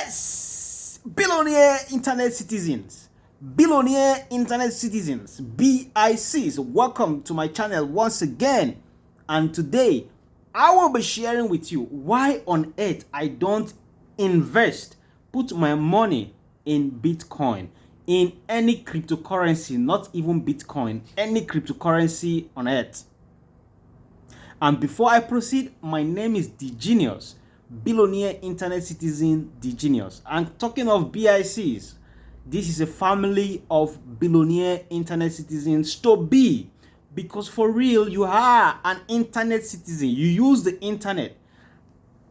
Yes! Billionaire internet citizens. Billionaire internet citizens. BICs. Welcome to my channel once again. And today, I will be sharing with you why on earth I don't put my money in Bitcoin, in any cryptocurrency, not even Bitcoin, any cryptocurrency on earth. And before I proceed, my name is DeGenius, Billionaire Internet Citizen DeGenius. And talking of BICs, this is a family of billionaire internet citizens to be. Because for real, you are an internet citizen. You use the internet.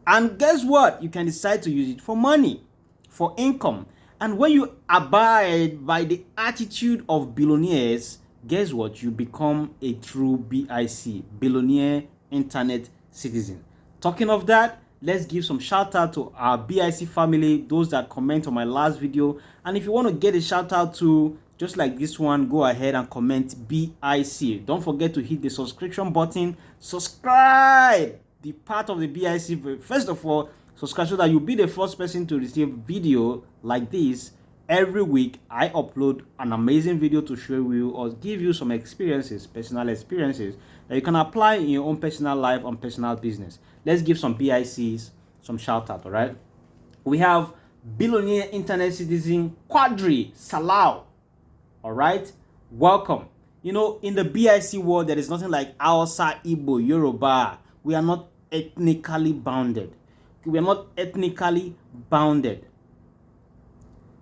And guess what? You can decide to use it for money, for income. And when you abide by the attitude of billionaires, guess what? You become a true BIC, billionaire internet citizen. Talking of that, let's give some shout out to our BIC family, those that comment on my last video. And if you want to get a shout out to just like this one, go ahead and comment BIC. Don't forget to hit the subscription button. Subscribe, be part of the BIC. First of all, subscribe so that you'll be the first person to receive video like this. Every week, I upload an amazing video to show you or give you some experiences, personal experiences that you can apply in your own personal life and personal business. Let's give some BICs some shout out, all right? We have billionaire internet citizen Quadri Salau, all right? Welcome. You know, in the BIC world, there is nothing like Hausa, Igbo, Yoruba. We are not ethnically bounded. We are not ethnically bounded.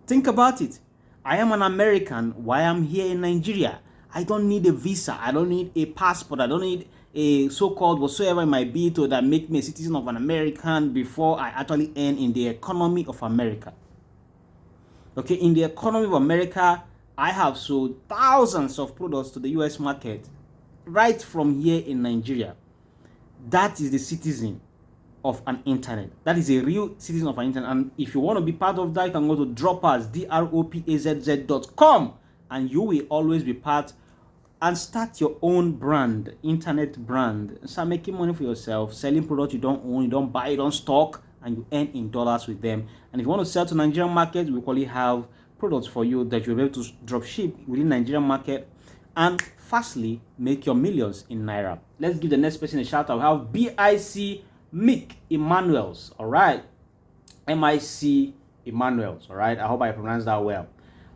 Think about it. I am an American. Why I'm here in Nigeria? I don't need a visa. I don't need a passport. I don't need a so-called whatsoever it might be to that make me a citizen of an American before I actually earn in the economy of America. Okay, in the economy of America, I have sold thousands of products to the US market right from here in Nigeria. That is the citizen of an internet. That is a real citizen of an internet. And if you want to be part of that, you can go to droppers, dropazz.com, and you will always be part and start your own brand, internet brand. Start making money for yourself, selling products you don't own, you don't buy, you don't stock, and you earn in dollars with them. And if you want to sell to Nigerian market, we probably have products for you that you'll be able to drop ship within Nigerian market and fastly make your millions in Naira. Let's give the next person a shout out. We have BIC Mick Emmanuels, all right? MIC Emmanuels, all right? I hope I pronounced that well.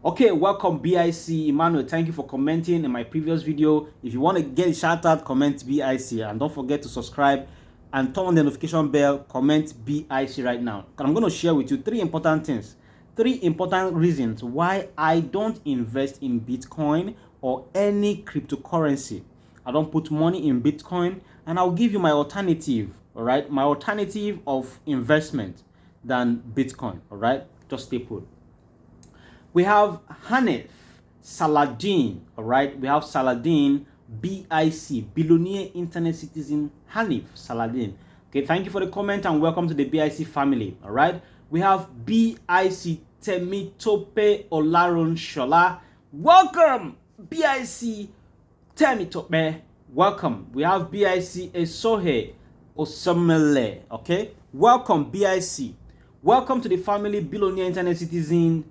Okay, welcome BIC Emmanuel. Thank you for commenting in my previous video. If you want to get a shout out, comment BIC, and don't forget to subscribe and turn on the notification bell. Comment BIC right now. I'm going to share with you three important things, three important reasons why I don't invest in Bitcoin or any cryptocurrency. I don't put money in Bitcoin, and I'll give you my alternative. All right, my alternative of investment than Bitcoin. All right, just stay put. We have Hanif Saladin. All right, we have Saladin, BIC, billionaire internet citizen Hanif Saladin. Okay, thank you for the comment and welcome to the BIC family. All right, we have BIC Temitope Olaron Shola. Welcome, BIC Temitope. Welcome. We have BIC Esohe Osamele. Okay, welcome BIC. Welcome to the family, billionaire internet citizen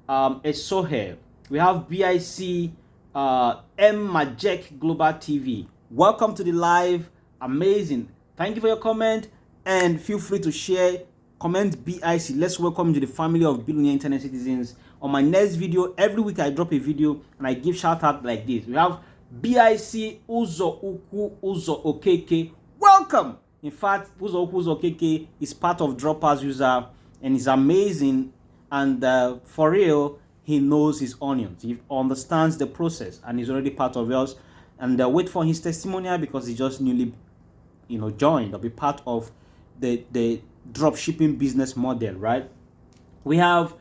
Esohe. We have BIC M Majek Global TV. Welcome to the live. Amazing. Thank you for your comment and feel free to share. Comment BIC. Let's welcome you to the family of billionaire internet citizens. On my next video, every week I drop a video and I give shout out like this. We have BIC Uzo Uku Uzo Okeke. Welcome. In fact, Uzo Uku Uzo Okeke is part of Droppers user and is amazing. And for real, he knows his onions. He understands the process and he's already part of us. And wait for his testimonial because he just newly, joined or be part of the drop shipping business model, right? We have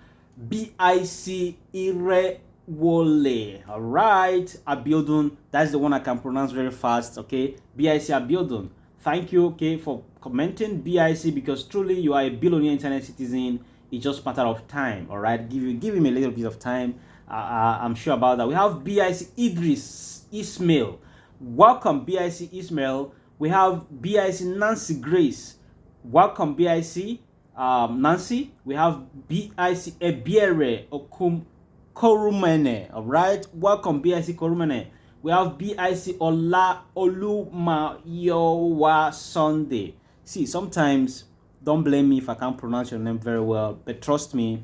BIC Ire Wole, all right, Abiodun. That's the one I can pronounce very fast. Okay, BIC Abiodun. Thank you, okay, for commenting BIC, because truly you are a billionaire internet citizen. It's just a matter of time, all right? Give him a little bit of time. I'm sure about that. We have BIC Idris Ismail. Welcome, BIC Ismail. We have BIC Nancy Grace. Welcome, BIC. Nancy. We have BIC Ebiere Okum Korumene. All right, welcome BIC Korumene. We have BIC Ola Olumayowa Sunday. See, sometimes don't blame me if I can't pronounce your name very well, but trust me,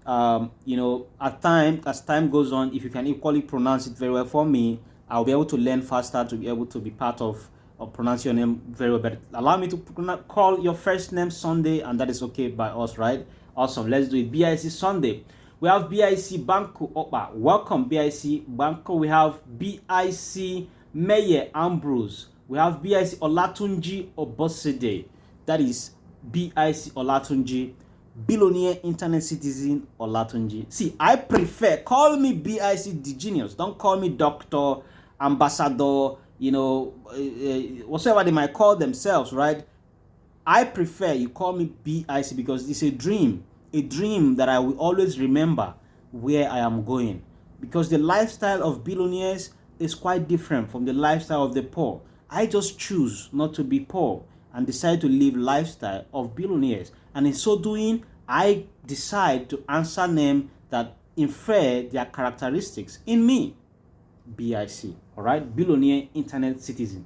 you know, as time goes on, if you can equally pronounce it very well for me, I'll be able to learn faster to be able to be part of pronounce your name very well. But allow me to call your first name Sunday, and that is okay by us, right? Awesome. Let's do it. BIC Sunday. We have BIC Banco Opa. Welcome, BIC Banco. We have BIC Meye Ambrose. We have BIC Olatunji Obosede. That is BIC Olatunji, Billionaire Internet Citizen Olatunji. See, I prefer, call me BIC DeGenius. Don't call me Doctor, Ambassador, you know, whatever they might call themselves, right? I prefer you call me BIC because it's a dream that I will always remember where I am going. Because the lifestyle of billionaires is quite different from the lifestyle of the poor. I just choose not to be poor and decide to live lifestyle of billionaires. And in so doing, I decide to answer names that infer their characteristics in me. BIC, all right, Billionaire Internet Citizen.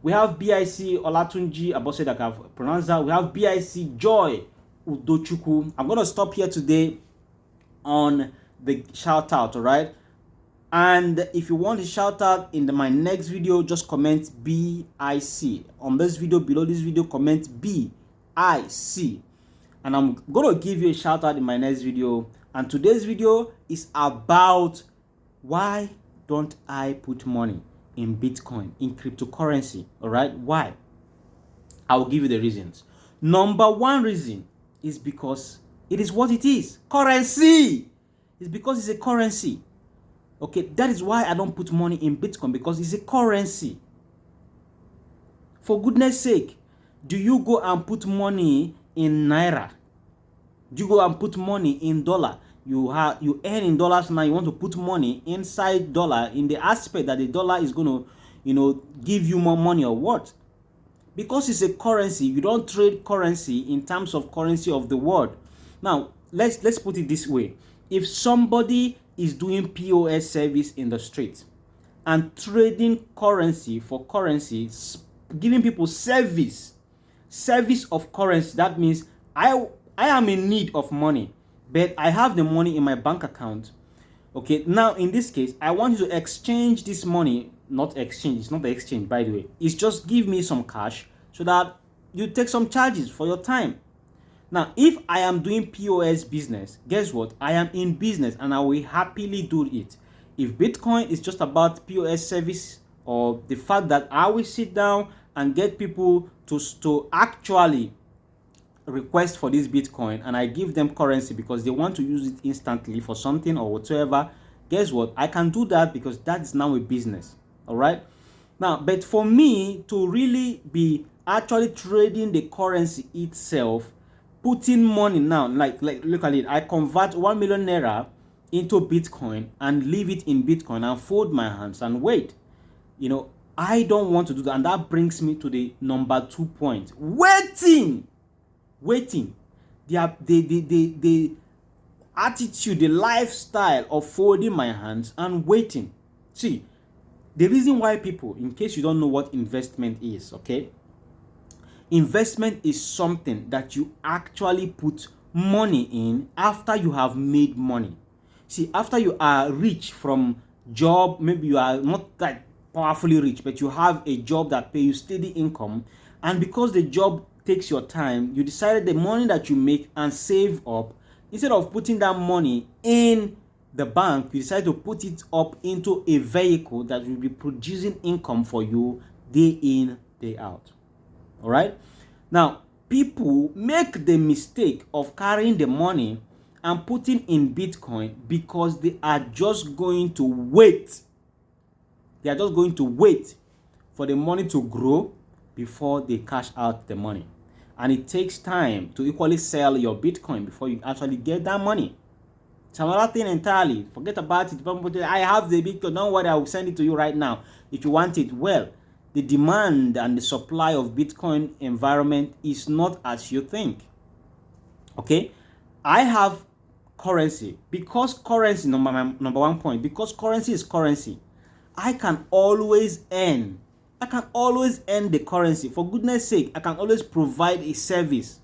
We have BIC Olatunji Abose that I've pronounced that. We have BIC Joy Udochukwu. I'm going to stop here today on the shout out, all right? And if you want a shout out in my next video, just comment BIC. On this video, below this video, comment BIC. And I'm going to give you a shout out in my next video. And today's video is about why don't I put money in Bitcoin, in cryptocurrency, all right? Why? I will give you the reasons. Number one reason is because it is what it is. Currency. It's because it's a currency. Okay, that is why I don't put money in Bitcoin, because it's a currency. For goodness sake, do you go and put money in Naira? Do you go and put money in dollar? You earn in dollars now, you want to put money inside dollar in the aspect that the dollar is going to, you know, give you more money or what? Because it's a currency, you don't trade currency in terms of currency of the world. Now, let's put it this way. If somebody is doing POS service in the street and trading currency for currency, giving people service of currency, that means I am in need of money, but I have the money in my bank account. Okay, now in this case, I want you to exchange this money, not exchange, it's not the exchange, by the way. It's just give me some cash so that you take some charges for your time. Now, if I am doing POS business, guess what? I am in business and I will happily do it. If Bitcoin is just about POS service, or the fact that I will sit down and get people to actually request for this Bitcoin and I give them currency because they want to use it instantly for something or whatsoever, guess what? I can do that because that is now a business. All right. Now, but for me to really be actually trading the currency itself, putting money now, like look at it, I convert 1 million naira into Bitcoin and leave it in Bitcoin and fold my hands and wait. You know, I don't want to do that. And that brings me to the number 2 point. Waiting. The attitude, the lifestyle of folding my hands and waiting. See, the reason why people, in case you don't know what investment is, okay? Investment is something that you actually put money in after you have made money. See, after you are rich from job, maybe you are not that powerfully rich, but you have a job that pays you steady income, and because the job takes your time, you decided the money that you make and save up, instead of putting that money in the bank, you decide to put it up into a vehicle that will be producing income for you day in, day out. All right. Now, people make the mistake of carrying the money and putting in Bitcoin because they are just going to wait. They are just going to wait for the money to grow before they cash out the money. And it takes time to equally sell your Bitcoin before you actually get that money. It's another thing entirely. Forget about it. I have the Bitcoin. Don't worry, I will send it to you right now if you want it. Well, the demand and the supply of Bitcoin environment is not as you think. Okay, I have currency because currency, number one point, because currency is currency. I can always earn. I can always earn the currency. For goodness sake, I can always provide a service,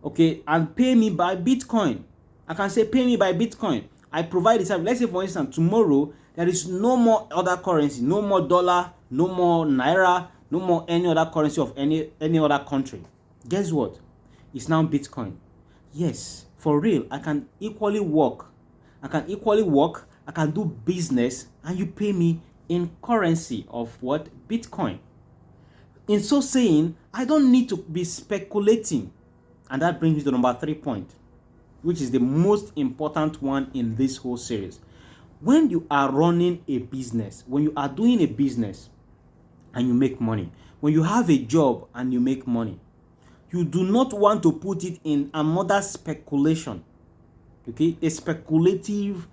okay, and pay me by Bitcoin. I can say pay me by Bitcoin. I provide the service. Let's say for instance, tomorrow there is no more other currency, no more dollar, no more naira, no more any other currency of any other country. Guess what? It's now Bitcoin. Yes, for real, I can equally work. I can do business, and you pay me in currency of what? Bitcoin. In so saying, I don't need to be speculating. And that brings me to number 3 point, which is the most important one in this whole series. When you are running a business, when you are doing a business and you make money, when you have a job and you make money, you do not want to put it in another speculation, okay? A speculative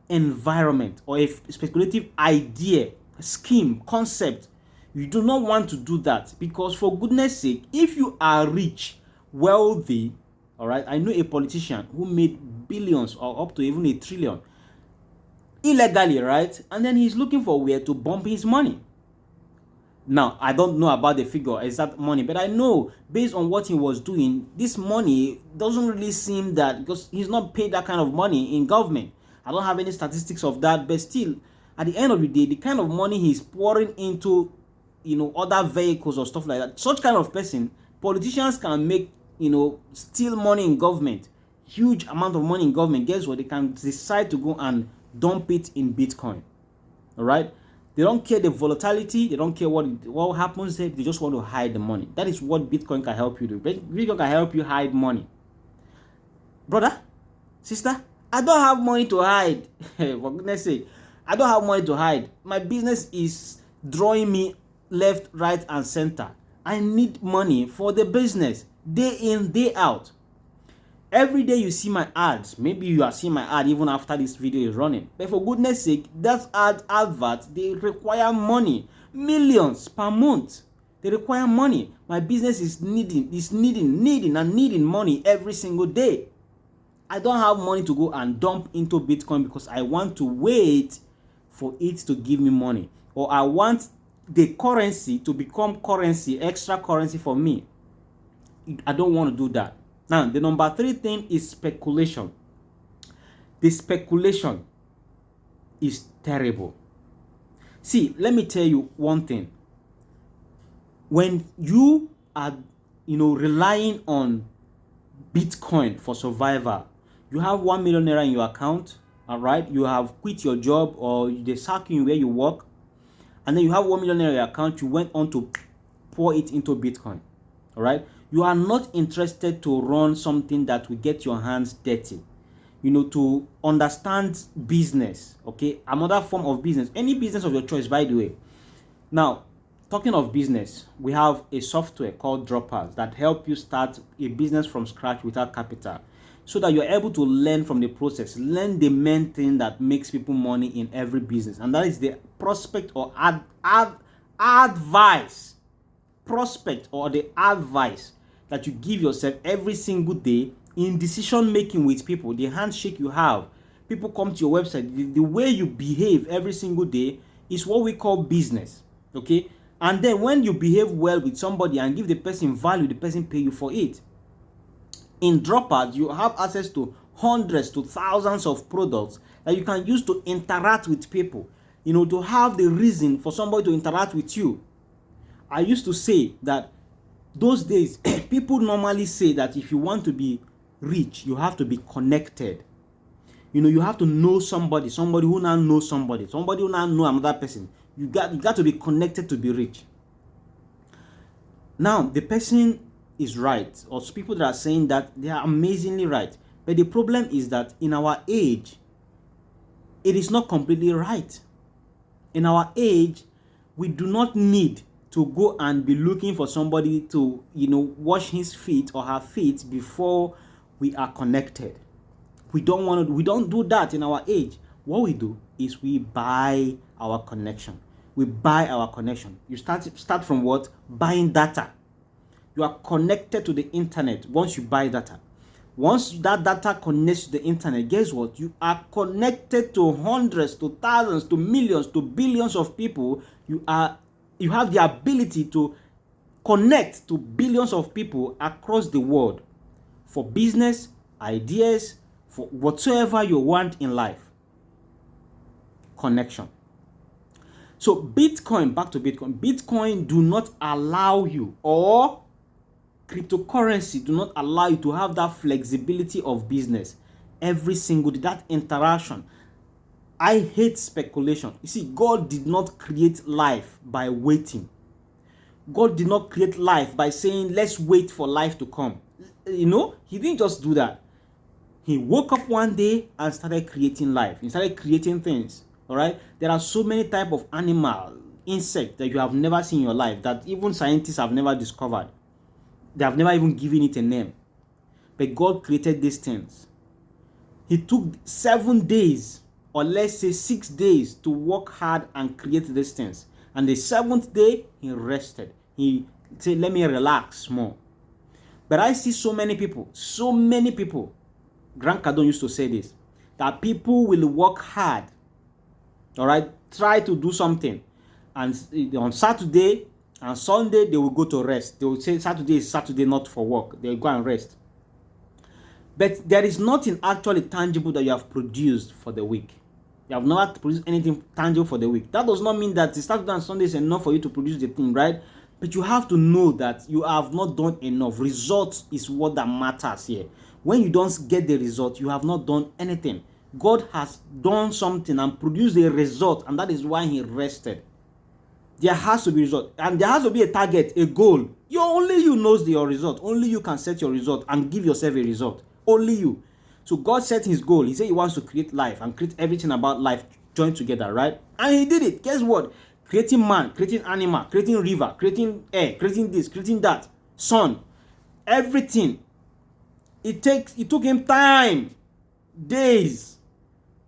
environment or a speculative idea, scheme, concept. You do not want to do that, because for goodness sake, if you are rich, wealthy, all right, I know a politician who made billions or up to even a trillion illegally, right? And then he's looking for where to bump his money. Now, I don't know about the figure, exact money, but I know based on what he was doing, this money doesn't really seem that, because he's not paid that kind of money in government. I don't have any statistics of that, but still, at the end of the day, the kind of money he's pouring into, other vehicles or stuff like that, such kind of person, politicians can make, steal money in government, huge amount of money in government. Guess what? They can decide to go and dump it in Bitcoin. All right? They don't care the volatility. They don't care what happens there. They just want to hide the money. That is what Bitcoin can help you do. Bitcoin can help you hide money. Brother, sister, I don't have money to hide. For goodness sake, I don't have money to hide. My business is drawing me left, right, and center. I need money for the business, day in, day out. Every day you see my ads. Maybe you are seeing my ad even after this video is running. But for goodness sake, that advert, they require money. Millions per month. They require money. My business is needing money every single day. I don't have money to go and dump into Bitcoin because I want to wait for it to give me money. Or I want the currency to become currency, extra currency for me. I don't want to do that. Now, the number 3 thing is speculation. The speculation is terrible. See, let me tell you one thing. When you are, relying on Bitcoin for survival, you have 1 million naira in your account, all right? You have quit your job or they sack you where you work, and then you have 1 million naira in your account. You went on to pour it into Bitcoin, all right? You are not interested to run something that will get your hands dirty, to understand business, okay? Another form of business, any business of your choice, by the way. Now, talking of business, we have a software called Droppers that help you start a business from scratch without capital, so that you're able to learn from the process, learn the main thing that makes people money in every business, and that is the prospect or advice. Prospect or the advice that you give yourself every single day in decision making with people, the handshake you have, people come to your website, the way you behave every single day is what we call business, okay? And then when you behave well with somebody and give the person value, the person pay you for it. In Droppers, you have access to hundreds to thousands of products that you can use to interact with people, to have the reason for somebody to interact with you. I used to say that those days, people normally say that if you want to be rich, you have to be connected. You have to know somebody who now knows somebody who now know another person. You got to be connected to be rich. Now, the person is right, or people that are saying that, they are amazingly right. But the problem is that in our age, it is not completely right. In our age, we do not need to go and be looking for somebody to, wash his feet or her feet before we are connected. We don't do that in our age. What we do is we buy our connection. We buy our connection. You start from what? Buying data. You are connected to the internet once you buy data. Once that data connects to the internet, guess what? You are connected to hundreds, to thousands, to millions, to billions of people. You have the ability to connect to billions of people across the world for business, ideas, for whatsoever you want in life. Connection. So Bitcoin, back to Bitcoin. Bitcoin do not allow you, or cryptocurrency do not allow you to have that flexibility of business every single day, that interaction. I hate speculation. You see, God did not create life by waiting. God did not create life by saying, let's wait for life to come. You know, he didn't just do that. He woke up one day and started creating life. He started creating things. All right. There are so many types of animal, insect that you have never seen in your life that even scientists have never discovered. They have never even given it a name. But God created these things. He took 7 days, or let's say 6 days, to work hard and create these things. And the 7th day, he rested. He said, let me relax more. But I see so many people, Grant Cardone used to say this, that people will work hard, all right, try to do something, and on Saturday and Sunday they will go to rest. They will say Saturday is Saturday, not for work. They will go and rest. But there is nothing actually tangible that you have produced for the week. You have not produced anything tangible for the week. That does not mean that the Saturday and Sunday is enough for you to produce the thing, right? But you have to know that you have not done enough. Results is what that matters here. When you don't get the result, you have not done anything. God has done something and produced a result, and that is why he rested. There has to be a result, and there has to be a target, a goal. Only you knows your result. Only you can set your result and give yourself a result. Only you. So God set his goal. He said he wants to create life and create everything about life joined together, right? And he did it. Guess what? Creating man, creating animal, creating river, creating air, creating this, creating that, sun, everything. It took him time, days,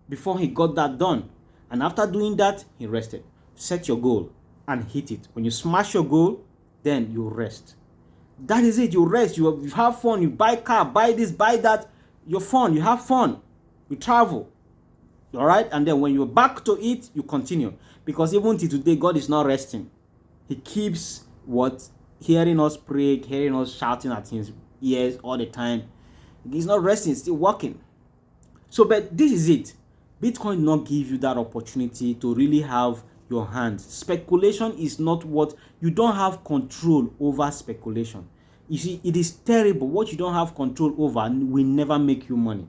before he got that done. And after doing that, he rested. Set your goal and hit it. When you smash your goal, then you rest. That is it. You rest. You have fun. You buy car, buy this, buy that. You're fun. You have fun. You travel. All right? And then when you're back to it, you continue. Because even till today, God is not resting. He keeps hearing us pray, hearing us shouting at his ears all the time. He's not resting, still working. So, but this is it. Bitcoin did not give you that opportunity to really have your hands. Speculation is not what you don't have control over. Speculation, you see, it is terrible. What you don't have control over will never make you money.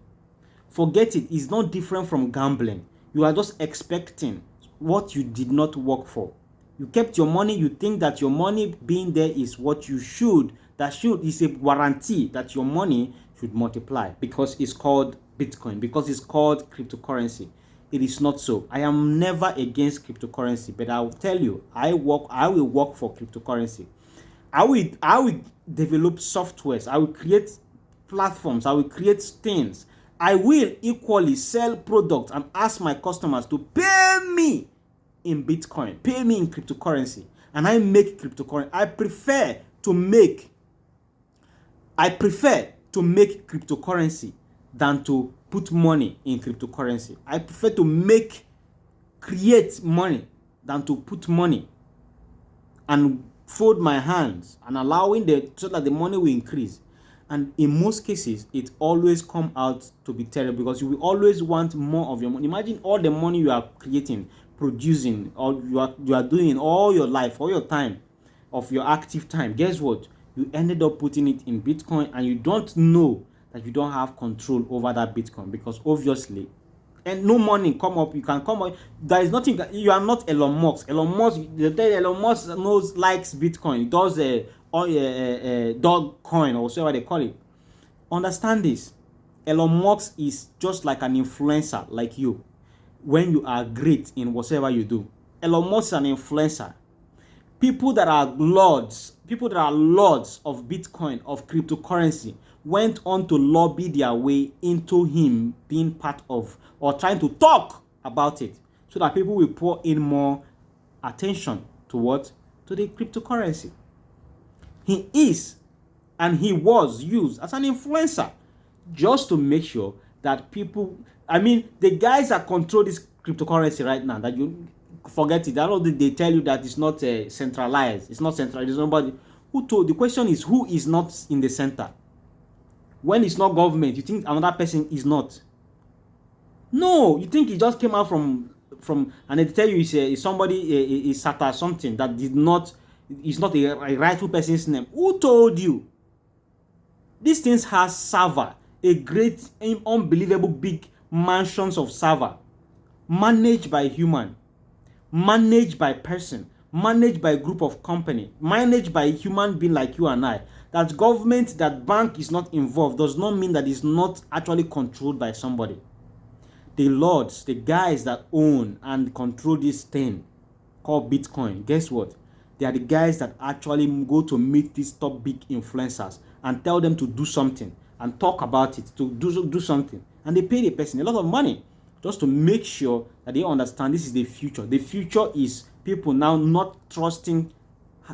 Forget it. It's not different from gambling. You are just expecting what you did not work for. You kept your money. You think that your money being there is what you should. Is a guarantee that your money should multiply because it's called Bitcoin, because it's called cryptocurrency. It is not so. I am never against cryptocurrency, but I will tell you, I will work for cryptocurrency. I will develop softwares. I will create platforms. I will create things. I will equally sell products and ask my customers to pay me in Bitcoin, pay me in cryptocurrency, and I make cryptocurrency. I prefer to make cryptocurrency than to put money in cryptocurrency. I prefer to create money than to put money and fold my hands and allowing so that the money will increase. And in most cases, it always come out to be terrible because you will always want more of your money. Imagine all the money you are creating, producing, or you are doing all your life, all your time, of your active time. Guess what? You ended up putting it in Bitcoin and you don't know that you don't have control over that Bitcoin because obviously, and no money come up. You can come up. There is nothing. You are not Elon Musk. Elon Musk likes Bitcoin. He does dog coin or whatever they call it. Understand this. Elon Musk is just like an influencer like you. When you are great in whatever you do, Elon Musk is an influencer. People that are lords of Bitcoin, of cryptocurrency, went on to lobby their way into him being part of or trying to talk about it so that people will pour in more attention to the cryptocurrency. He is and he was used as an influencer just to make sure that people, I mean, the guys that control this cryptocurrency right now, that you forget it. I don't think they tell you that it's not centralized. It's not centralized. There's nobody who told. The question is, who is not in the center? When it's not government, you think another person is not? No, you think it just came out from and they tell you it's somebody is sat something that did not, is not a rightful person's name. Who told you? These things has server, a great, unbelievable big mansions of server, managed by human, managed by person, managed by group of company, managed by human being like you and I. That government, that bank is not involved does not mean that it's not actually controlled by somebody. The lords, the guys that own and control this thing called Bitcoin, guess what? They are the guys that actually go to meet these top big influencers and tell them to do something and talk about it, to do something. And they pay the person a lot of money just to make sure that they understand this is the future. The future is people now not trusting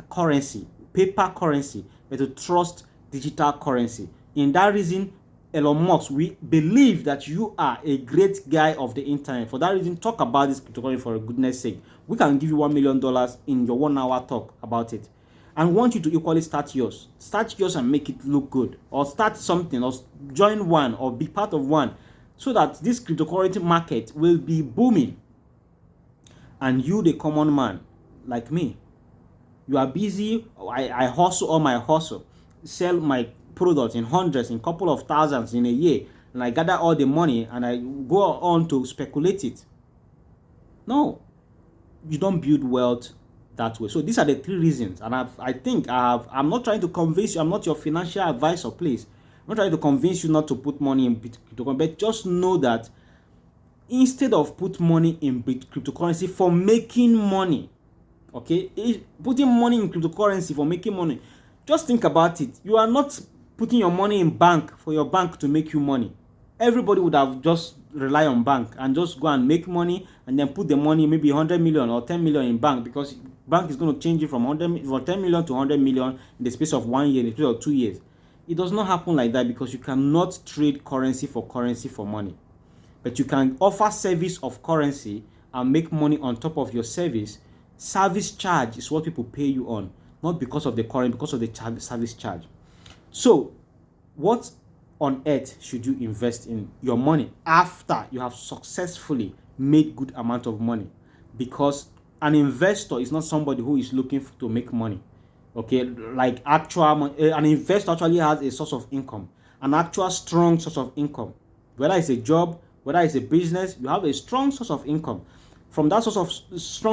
currency, paper currency, but to trust digital currency. In that reason, Elon Musk, we believe that you are a great guy of the internet. For that reason, talk about this cryptocurrency for goodness sake. We can give you $1 million in your 1 hour talk about it. And want you to equally start yours. Start yours and make it look good. Or start something, or join one, or be part of one, so that this cryptocurrency market will be booming. And you, the common man, like me, you are busy. I hustle all my hustle, sell my products in hundreds, in couple of thousands in a year, and I gather all the money and I go on to speculate it. No, you don't build wealth that way. So these are the 3 reasons, and I'm not trying to convince you. I'm not your financial advisor, please. I'm not trying to convince you not to put money in Bitcoin, but just know that instead of put money in cryptocurrency for making money, okay, putting money in cryptocurrency for making money, just think about it. You are not putting your money in bank for your bank to make you money. Everybody would have just rely on bank and just go and make money and then put the money, maybe 100 million or 10 million in bank, because bank is going to change it from 10 million to 100 million in the space of 1 year, in the space of 2 years. It does not happen like that, because you cannot trade currency for money. But you can offer service of currency and make money on top of your service. Service charge is what people pay you on, not because of the currency, because of the service charge. So, what on earth should you invest in your money after you have successfully made good amount of money? Because an investor is not somebody who is looking to make money. Okay, like an investor actually has a source of income, an actual strong source of income. Whether it's a job, whether it's a business, you have a strong source of income. From that strong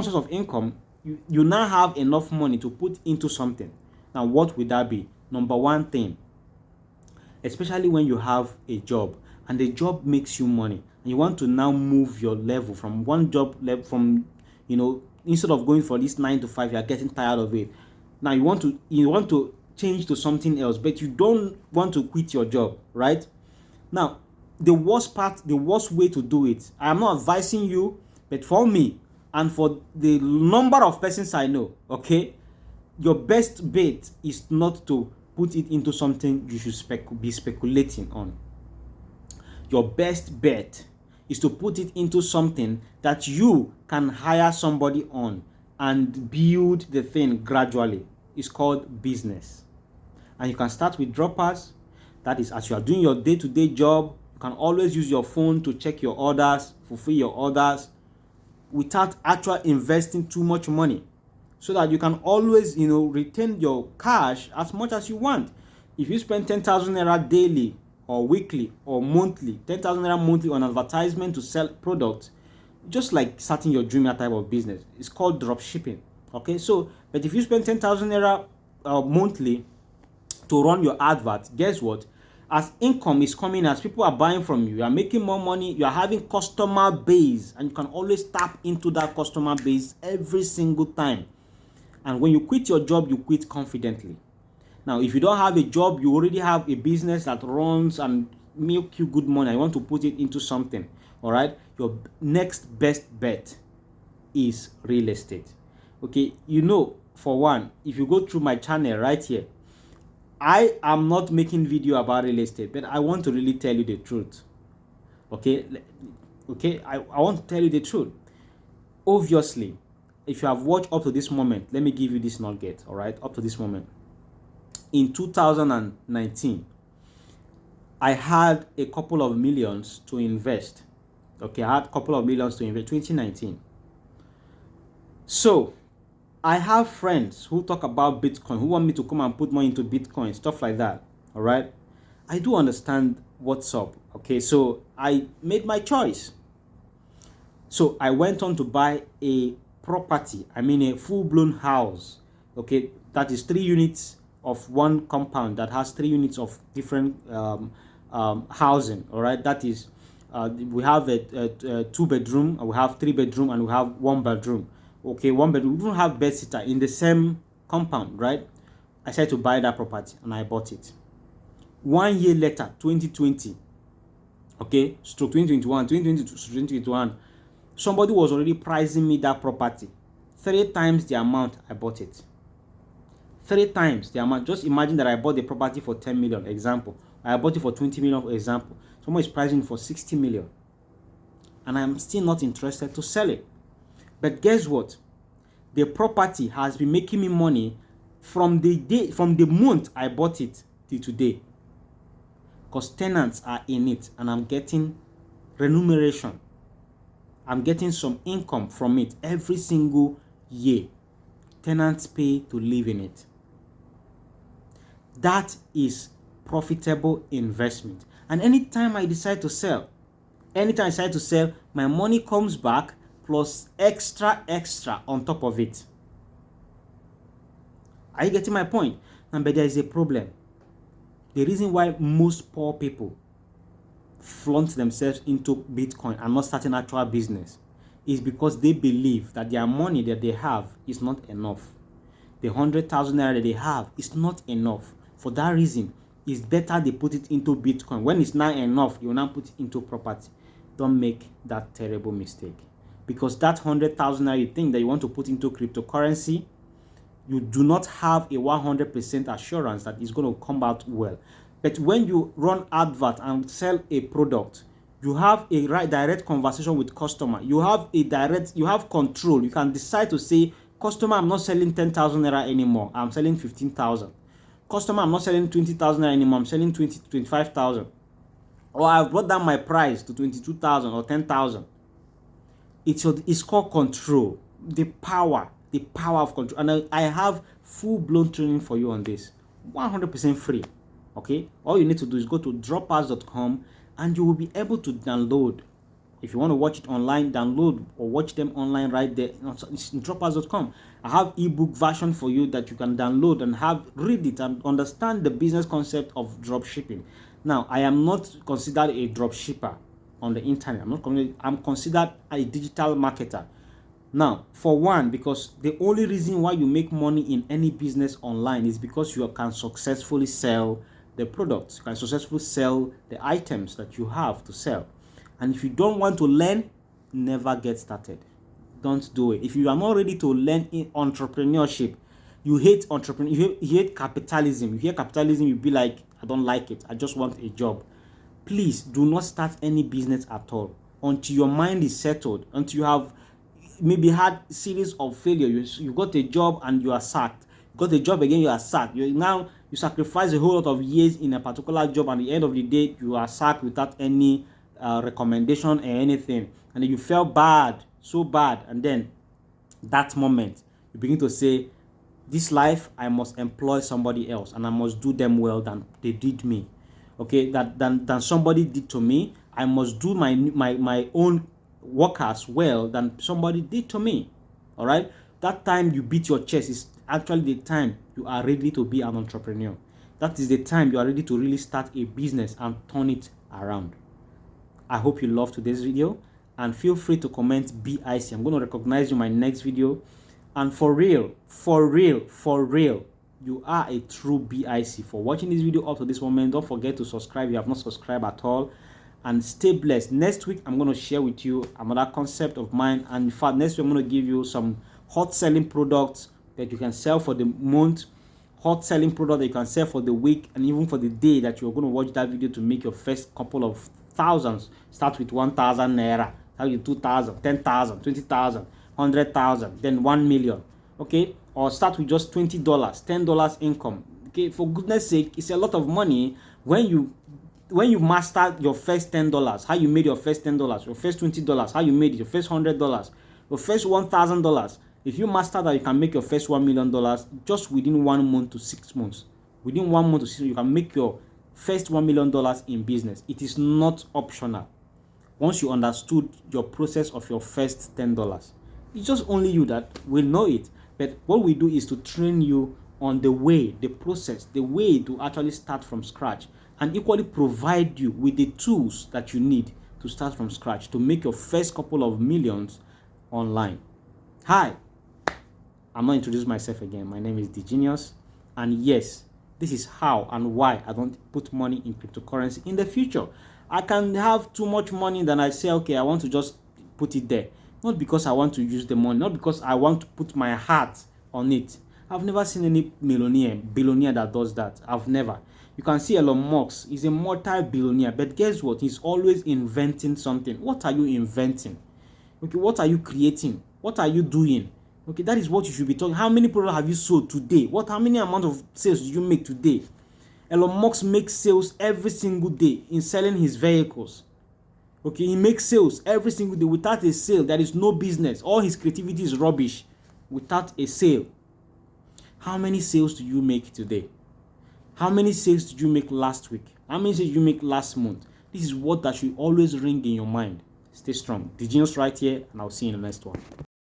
source of income, you now have enough money to put into something. Now, what would that be? Number one thing, especially when you have a job and the job makes you money, and you want to now move your level from one job level, from, instead of going for this 9 to 5, you are getting tired of it. Now you want to change to something else, but you don't want to quit your job, right? Now, the worst way to do it, I am not advising you, but for me and for the number of persons I know, okay, your best bet is not to put it into something you should be speculating on. Your best bet is to put it into something that you can hire somebody on and build the thing gradually. It's called business. And you can start with droppers. That is, as you are doing your day-to-day job, you can always use your phone to check your orders, fulfill your orders, without actually investing too much money, so that you can always, retain your cash as much as you want. If you spend 10,000 naira daily or weekly or monthly, 10,000 naira monthly on advertisement to sell products, just like starting your dream type of business, it's called drop shipping. Okay, so, but if you spend 10,000 naira monthly to run your advert, guess what? As income is coming, as people are buying from you, you are making more money, you are having customer base, and you can always tap into that customer base every single time. And when you quit your job, you quit confidently. Now, if you don't have a job, you already have a business that runs and make you good money, and you want to put it into something, all right? Your next best bet is real estate. Okay, for one, if you go through my channel right here, I am not making video about real estate, but I want to really tell you the truth. Okay, I want to tell you the truth. Obviously, if you have watched up to this moment, let me give you this nugget. All right, up to this moment, in 2019, I had a couple of millions to invest. Okay, I had a couple of millions to invest. 2019. So I have friends who talk about Bitcoin, who want me to come and put money into Bitcoin, stuff like that. All right, I do understand what's up. Okay, so I made my choice. So I went on to buy a property, a full-blown house. Okay, that is 3 units of one compound that has 3 units of different housing. All right, that is, we have a 2-bedroom, we have 3-bedroom, and we have 1-bedroom. Okay, 1 bedroom. We don't have bed sitter in the same compound, right? I said to buy that property, and I bought it. 1 year later, 2020, okay, stroke 2021, 2020 to 2021, somebody was already pricing me that property 3 times the amount I bought it. 3 times the amount. Just imagine that I bought the property for 10 million, example. I bought it for 20 million, example. Someone is pricing for 60 million, and I'm still not interested to sell it. But guess what? The property has been making me money from the month I bought it till today, because tenants are in it, and I'm getting remuneration. I'm getting some income from it every single year. Tenants pay to live in it. That is profitable investment. And anytime I decide to sell, my money comes back plus extra on top of it. Are you getting my point? But there is a problem. The reason why most poor people flaunt themselves into Bitcoin and not starting actual business is because they believe that their money that they have is not enough. The 100,000 naira that they have is not enough. For that reason, it's better they put it into Bitcoin. When it's not enough, you now put it into property. Don't make that terrible mistake, because that 100,000 naira you think that you want to put into cryptocurrency, you do not have a 100% assurance that it's going to come out well. But when you run advert and sell a product, you have a direct conversation with customer. You have control. You can decide to say, customer, I'm not selling 10,000 naira anymore. I'm selling 15,000. Customer, I'm not selling 20,000 naira anymore. I'm selling 25,000. Or I've brought down my price to 22,000 or 10,000. It's called control. The power of control. And I have full-blown training for you on this, 100% free. Okay, all you need to do is go to droppers.com, and you will be able to download. If you want to watch it online, download or watch them online right there. It's in droppers.com. I have ebook version for you that you can download and read it and understand the business concept of drop shipping. Now, I am not considered a drop shipper on the internet. I'm considered a digital marketer. Now, for one, because the only reason why you make money in any business online is because you can successfully sell the products, you can successfully sell the items that you have to sell. And if you don't want to learn, never get started. Don't do it. If you are not ready to learn in entrepreneurship, you hate entrepreneurship, you hate capitalism. You hear capitalism, you be like, I don't like it. I just want a job. Please do not start any business at all until your mind is settled, until you have maybe had a series of failure. You got a job and you are sacked. You got a job again, you are sacked. You sacrifice a whole lot of years in a particular job, and at the end of the day, you are sacked without any recommendation or anything. And then you felt bad, so bad. And then that moment, you begin to say, this life, I must employ somebody else, and I must do them well than they did me. Okay, than somebody did to me. I must do my own workers well than somebody did to me. All right, that time you beat your chest is actually the time you are ready to be an entrepreneur. That is the time you are ready to really start a business and turn it around. I hope you loved today's video, and feel free to comment BIC. I'm going to recognize you in my next video. And for real, you are a true BIC. For watching this video up to this moment, don't forget to subscribe if you have not subscribed at all. And stay blessed. Next week, I'm going to share with you another concept of mine. And in fact, next week, I'm going to give you some hot selling products that you can sell for the month. hot selling product that you can sell for the week and even for the day that you're going to watch that video to make your first couple of thousands. Start with 1,000 naira, start with 2,000, 10,000, 20,000, 100,000, then 1 million. Okay, or start with just $20, $10 income. Okay, for goodness sake, it's a lot of money when you master your first $10, how you made your first $10, your first $20, how you made it, your first $100, your first $1,000. If you master that, you can make your first $1 million just within 1 month to 6 months. Within 1 month to 6 months, you can make your first $1 million in business. It is not optional. Once you understood your process of your first $10, it's just only you that will know it. But what we do is to train you on the way, the process, the way to actually start from scratch, and equally provide you with the tools that you need to start from scratch to make your first couple of millions online. Hi, I'm not introducing myself again. My name is DeGenius, and yes, this is how and why I don't put money in cryptocurrency in the future. I can have too much money that I say, okay, I want to just put it there. Not because I want to use the money, not because I want to put my heart on it. I've never seen any billionaire that does that. I've never. You can see Elon Musk is a multi-billionaire, but guess what? He's always inventing something. What are you inventing? Okay, what are you creating? What are you doing? Okay, that is what you should be talking. How many products have you sold today? How many amount of sales did you make today? Elon Musk makes sales every single day in selling his vehicles. Okay, he makes sales every single day. Without a sale, there is no business. All his creativity is rubbish without a sale. How many sales do you make today? How many sales did you make last week? How many sales did you make last month? This is what that should always ring in your mind. Stay strong. DeGenius right here, and I'll see you in the next one.